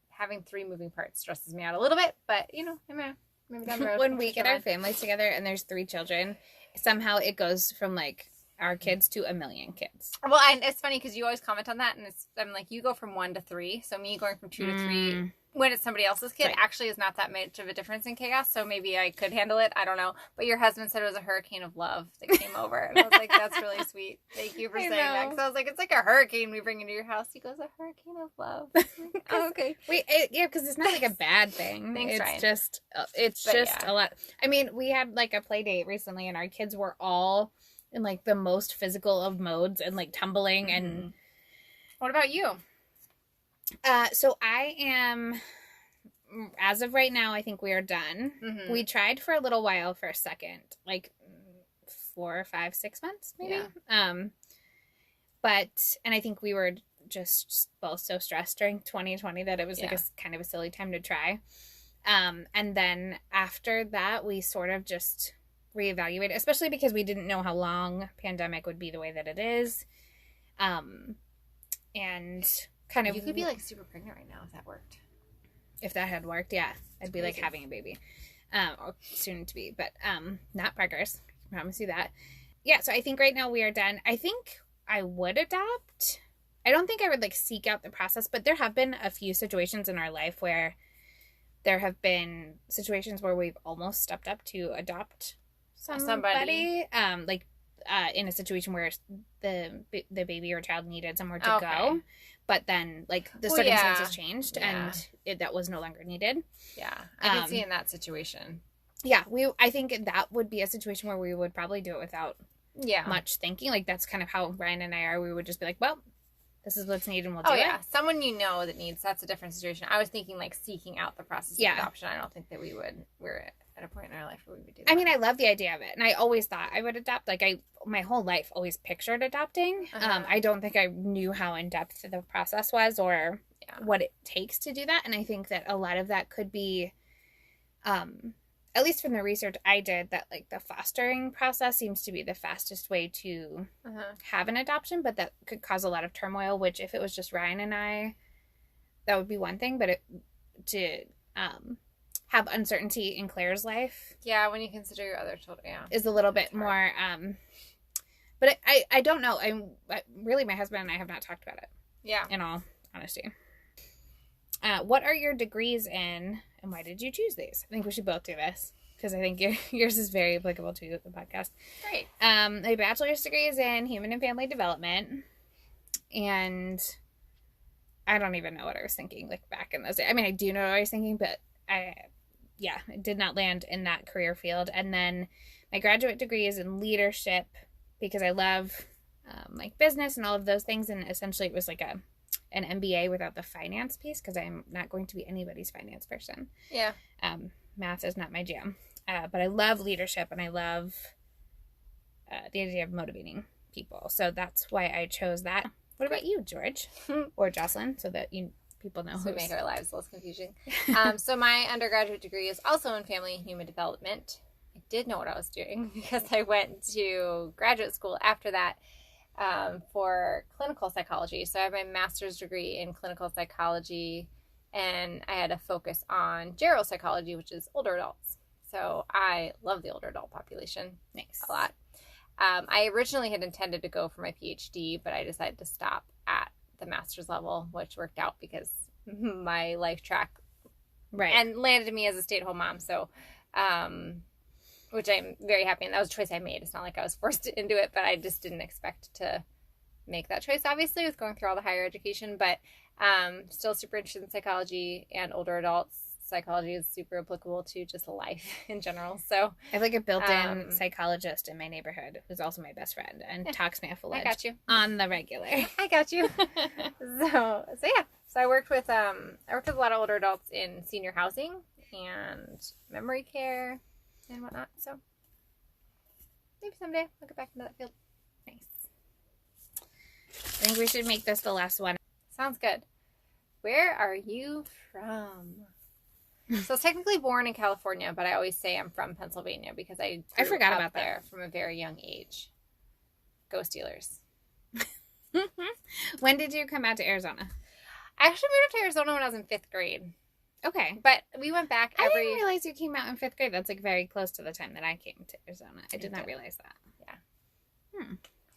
Having 3 moving parts stresses me out a little bit, but maybe down the road. When we get our families together and there's 3 children, somehow it goes from like our kids to a million kids. Well, and it's funny because you always comment on that, and I'm like, you go from 1 to 3, so me going from 2 to 3 when it's somebody else's kid actually is not that much of a difference in chaos, so maybe I could handle it. I don't know. But your husband said it was a hurricane of love that came over, and I was like, that's really sweet. Thank you for saying that. Because I was like, it's like a hurricane we bring into your house. He goes, a hurricane of love. Like, oh, okay. Wait, because it's not like a bad thing. Thanks, Ryan. It's just a lot. I mean, we had like a play date recently, and our kids were all in like the most physical of modes and like tumbling and. What about you? So I am, as of right now, I think we are done. Mm-hmm. We tried for a little while for a second, like 4, 5, 6 months, maybe. Yeah. And I think we were just both so stressed during 2020 that it was like a kind of a silly time to try. And then after that, we sort of just reevaluated, especially because we didn't know how long pandemic would be the way that it is. And kind of... You could be like super pregnant right now if that worked. If that had worked, yeah. I'd be like having a baby. Or soon to be. But not preggers. promise you that. Yeah, so I think right now we are done. I think I would adopt. I don't think I would like seek out the process, but there have been a few situations in our life where there have been situations where we've almost stepped up to adopt somebody. In a situation where the baby or child needed somewhere to go, but then like the circumstances changed and that was no longer needed. Yeah, I can see in that situation. Yeah, I think that would be a situation where we would probably do it without much thinking. Like that's kind of how Ryan and I are. We would just be like, well, this is what's needed and we'll do it. Someone you know that needs, that's a different situation. I was thinking like seeking out the process of adoption. I don't think that we're at a point in our life where we would do that. I mean, I love the idea of it. And I always thought I would adopt. Like my whole life always pictured adopting. I don't think I knew how in depth the process was or what it takes to do that. And I think that a lot of that could be, at least from the research I did, that like the fostering process seems to be the fastest way to have an adoption, but that could cause a lot of turmoil, which if it was just Ryan and I, that would be one thing, but to have uncertainty in Claire's life. Yeah, when you consider your other children, is a little bit more, but I don't know. Really, my husband and I have not talked about it. Yeah. In all honesty. What are your degrees in, and why did you choose these? I think we should both do this, because I think yours is very applicable to the podcast. Great. My bachelor's degree is in human and family development, and I don't even know what I was thinking, like, back in those days. I mean, I do know what I was thinking, but I did not land in that career field. And then my graduate degree is in leadership, because I love, like, business and all of those things, and essentially it was like an MBA without the finance piece, because I'm not going to be anybody's finance person. Yeah. Math is not my jam. But I love leadership, and I love the idea of motivating people. So that's why I chose that. What about you, George? Or Jocelyn, so that people know who make our lives less confusing. So my undergraduate degree is also in family and human development. I did know what I was doing because I went to graduate school after that for clinical psychology. So I have my master's degree in clinical psychology, and I had a focus on geropsychology, which is older adults. So I love the older adult population. Nice. A lot. I originally had intended to go for my PhD, but I decided to stop at the master's level, which worked out because my life track and landed me as a stay-at-home mom. So, which I'm very happy, and that was a choice I made. It's not like I was forced into it, but I just didn't expect to make that choice, obviously, with going through all the higher education, but still super interested in psychology and older adults. Psychology is super applicable to just life in general. So I have like a built-in psychologist in my neighborhood who's also my best friend and talks me off a ledge. I got you. On the regular. I got you. So yeah. So I worked with a lot of older adults in senior housing and memory care and whatnot. So maybe someday I'll get back into that field. Nice. I think we should make this the last one. Sounds good. Where are you from? So I was technically born in California, but I always say I'm from Pennsylvania because I forgot up about there from a very young age. Go Steelers. When did you come out to Arizona? I actually moved up to Arizona when I was in 5th grade. Okay. But we went back I didn't realize you came out in 5th grade. That's like very close to the time that I came to Arizona. I did not realize that. Yeah.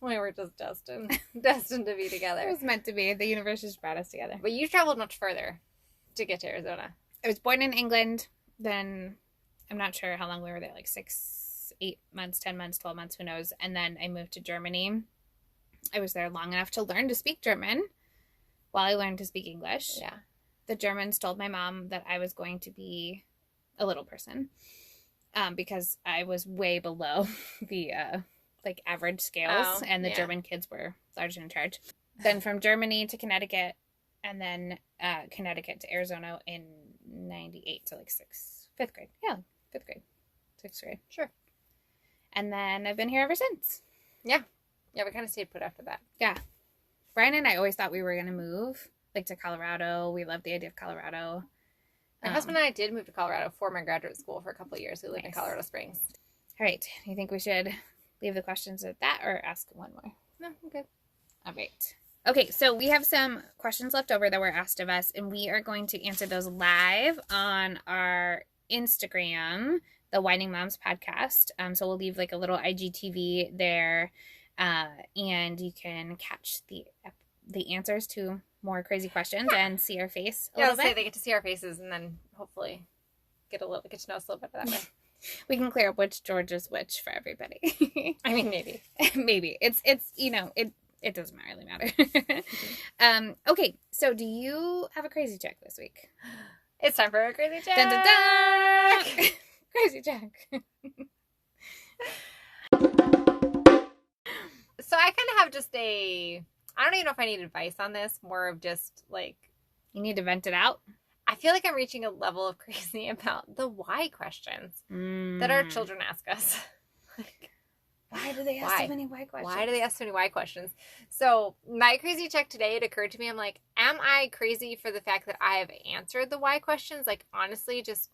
We were just destined to be together. It was meant to be. The universe just brought us together. But you traveled much further to get to Arizona. I was born in England. Then I'm not sure how long we were there, like 6, 8 months, 10 months, 12 months, who knows. And then I moved to Germany. I was there long enough to learn to speak German while I learned to speak English. Yeah. The Germans told my mom that I was going to be a little person because I was way below the like average scales, and the German kids were large and in charge. Then from Germany to Connecticut, and then Connecticut to Arizona in 98, so like 5th grade. Yeah, 5th grade. 6th grade. Sure. And then I've been here ever since. Yeah. Yeah, we kind of stayed put after that. Yeah. Brian and I always thought we were going to move, like, to Colorado. We love the idea of Colorado. My husband and I did move to Colorado for my graduate school for a couple of years. We lived in Colorado Springs. All right. Do you think we should leave the questions at that or ask one more? No, I'm good. All right. Okay, so we have some questions left over that were asked of us, and we are going to answer those live on our Instagram. the Whining Moms podcast. So we'll leave like a little IGTV there, and you can catch the answers to more crazy questions and see our face a little bit. They get to see our faces and then hopefully get to know us a little bit that way. We can clear up which George is which for everybody. I mean, maybe. Maybe. It's it doesn't really matter. Okay, so do you have a crazy check this week? It's time for a crazy check. Dun, dun, dun! Crazy check. So I kind of have just I don't even know if I need advice on this, more of just like... You need to vent it out? I feel like I'm reaching a level of crazy about the why questions that our children ask us. Like, why do they ask so many why questions? Why do they ask so many why questions? So my crazy check today, it occurred to me, I'm like, am I crazy for the fact that I have answered the why questions? Like, honestly, just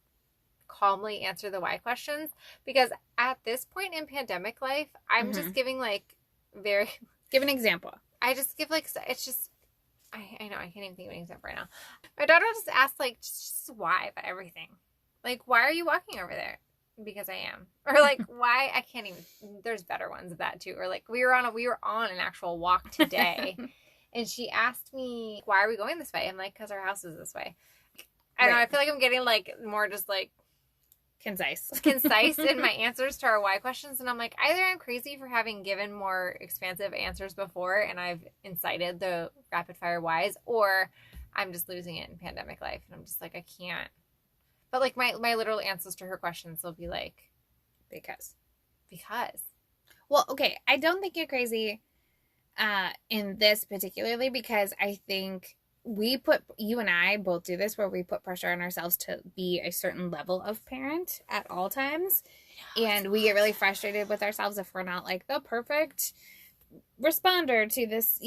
calmly answer the why questions? Because at this point in pandemic life, I'm just giving like very... Give an example. I just give like, it's just... I know, I can't even think of an example right now. My daughter just asked, like, just why about everything. Like, why are you walking over there? Because I am. Or, like, why? I can't even. There's better ones of that, too. Or, like, we were on an actual walk today. And she asked me, why are we going this way? I'm like, because our house is this way. I don't know. I feel like I'm getting, like, more just, like, concise in my answers to our why questions. And I'm like, either I'm crazy for having given more expansive answers before and I've incited the rapid fire whys, or I'm just losing it in pandemic life. And I'm just like, I can't. But like my literal answers to her questions will be like, because. Well, okay. I don't think you're crazy in this particularly, because I think you and I both do this, where we put pressure on ourselves to be a certain level of parent at all times. And we get really frustrated with ourselves if we're not like the perfect responder to this,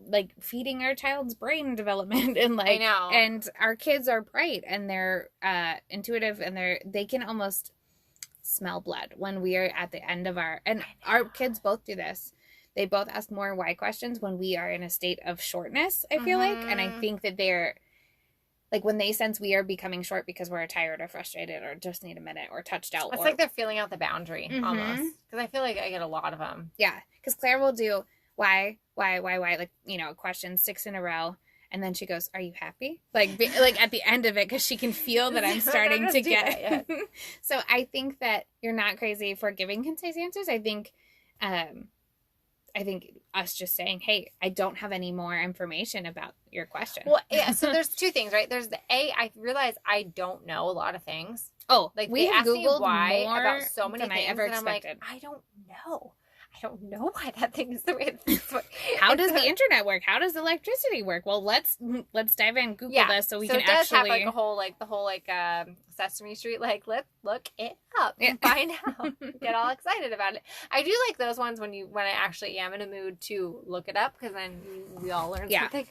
like feeding our child's brain development. And like, I know. And our kids are bright and they're intuitive and they can almost smell blood when we are at the end of our kids both do this. They both ask more why questions when we are in a state of shortness, I feel like. And I think that they're, like, when they sense we are becoming short because we're tired or frustrated or just need a minute or touched out. It's like they're feeling out the boundary almost. Because I feel like I get a lot of them. Yeah. Because Claire will do why, like, questions 6 in a row. And then she goes, are you happy? Like at the end of it, because she can feel that I'm starting to get. So I think that you're not crazy for giving concise answers. I think us just saying, hey, I don't have any more information about your question. Well, yeah, so there's two things, right? There's I realize I don't know a lot of things. Oh, like we have Googled why more about so many than things, I ever and expected. I'm like, I don't know why that thing is the way it is. How does the internet work? How does electricity work? Well, let's dive in and Google this so we can actually... So it does have like the whole Sesame Street, like, let's look it up and find out. Get all excited about it. I do like those ones when I actually am in a mood to look it up, because then we all learn something.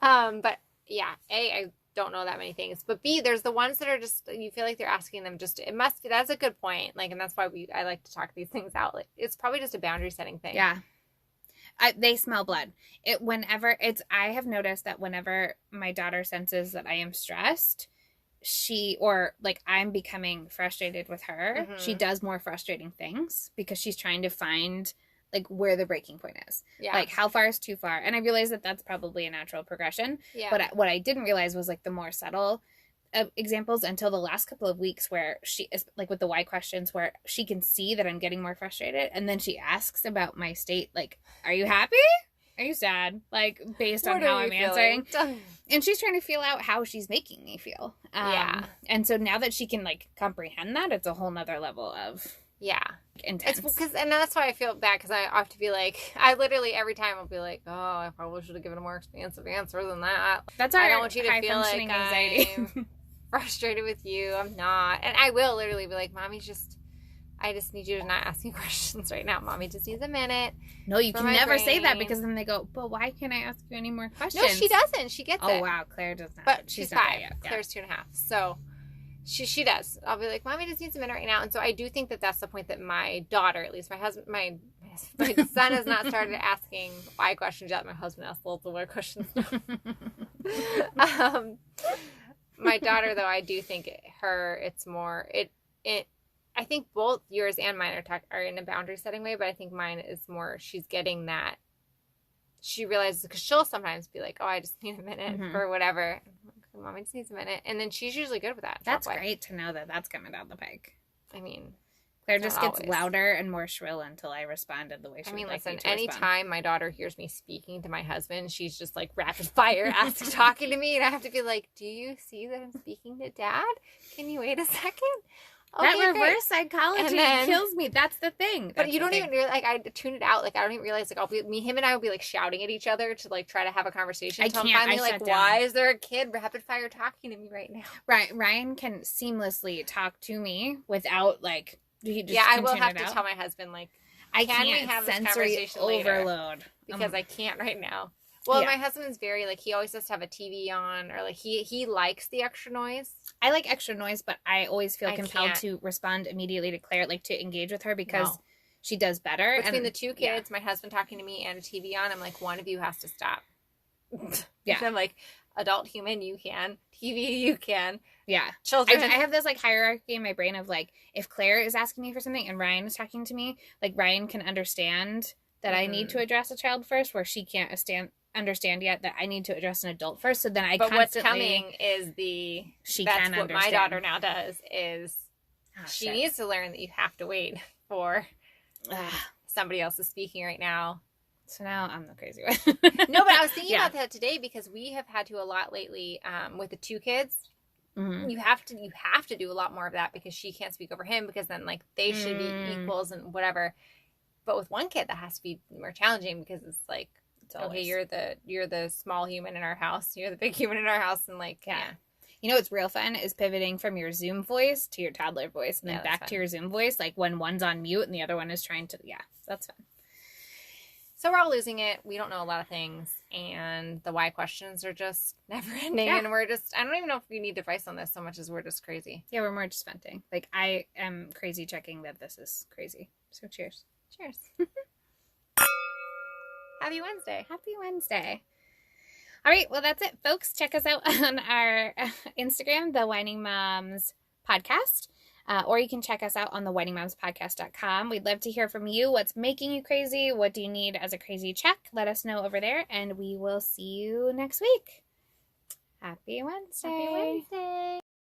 But yeah, I don't know that many things, but B, there's the ones that are just, you feel like they're asking them that's a good point. Like, and that's why I like to talk these things out. Like, it's probably just a boundary setting thing. Yeah. They smell blood. I have noticed that whenever my daughter senses that I am stressed, I'm becoming frustrated with her, she does more frustrating things because she's trying to find like where the breaking point is. Yeah. Like, how far is too far? And I realized that that's probably a natural progression. Yeah. But what I didn't realize was like the more subtle examples until the last couple of weeks, where she is like with the why questions, where she can see that I'm getting more frustrated. And then she asks about my state. Like, are you happy? Are you sad? Like, based on how I'm answering. And she's trying to feel out how she's making me feel. Yeah. And so now that she can like comprehend that, it's a whole nother level of... Yeah. Intense. And that's why I feel bad, because I have to be like, I literally every time I'll be like, oh, I probably should have given a more expansive answer than that. That's our I don't want you to feel like anxiety. I'm frustrated with you. I'm not. And I will literally be like, Mommy, I just need you to not ask me questions right now. Mommy just needs a minute. No, you can never say that, because then they go, but why can't I ask you any more questions? No, she doesn't. She gets it. Oh, wow. Claire does not. But she's 5. Yet. Claire's 2.5. So... She does. I'll be like, Mommy just needs a minute right now. And so I do think that that's the point that my daughter, at least my husband, my son has not started asking why questions yet. My husband asks lots of why questions. My daughter, though, I do think it's more, I I think both yours and mine are in a boundary setting way, but I think mine is more, she's getting that. She realizes, because she'll sometimes be like, oh, I just need a minute for whatever. Mommy just needs a minute. And then she's usually good with that. That's great to know that that's coming down the pike. I mean, Claire just gets louder and more shrill until I responded the way she would like me to respond. anytime my daughter hears me speaking to my husband, she's just like rapid fire talking to me, and I have to be like, do you see that I'm speaking to Dad? Can you wait a second? Okay, that reverse psychology kills me. That's the thing. But you don't even realize, like, I tune it out. Like, I don't even realize, like, him and I will be, like, shouting at each other to, like, try to have a conversation. I'm finally like, why is there a kid rapid fire talking to me right now? Right. Ryan can seamlessly talk to me without, like, I will have to tell my husband, like, I can't have sensory overload. Because I can't right now. Well, my husband's very, like, he always has to have a TV on, or, like, he likes the extra noise. I like extra noise, but I always feel compelled to respond immediately to Claire, like, to engage with her, because she does better. Between the two kids, my husband talking to me and a TV on, I'm like, one of you has to stop. Yeah. I'm like, adult human, you can. TV, you can. Yeah. Children. I have this, like, hierarchy in my brain of, like, if Claire is asking me for something and Ryan is talking to me, like, Ryan can understand that I need to address a child first, where she can't understand yet that I need to address an adult first. So then I But what's coming is that's what understand. my daughter now does is she needs to learn that you have to wait for somebody else is speaking right now. So now I'm the crazy one. No, but I was thinking about that today, because we have had to a lot lately with the two kids. You have to do a lot more of that, because she can't speak over him, because then, like, they should be equals and whatever. But with one kid, that has to be more challenging, because it's like, okay, you're the small human in our house, you're the big human in our house, and like, you know what's real fun is pivoting from your Zoom voice to your toddler voice, and then back to your Zoom voice, like when one's on mute and the other one is trying to, that's fun. So we're all losing it. We don't know a lot of things, and the why questions are just never ending, and we're just, I don't even know if we need advice on this so much as we're just crazy. Yeah, we're more just venting. Like, I am crazy checking that this is crazy. So cheers. Cheers. Happy Wednesday. Happy Wednesday. All right. Well, that's it, folks. Check us out on our Instagram, the Whining Moms Podcast. Or you can check us out on the whiningmomspodcast.com. We'd love to hear from you. What's making you crazy? What do you need as a crazy check? Let us know over there, and we will see you next week. Happy Wednesday. Happy Wednesday.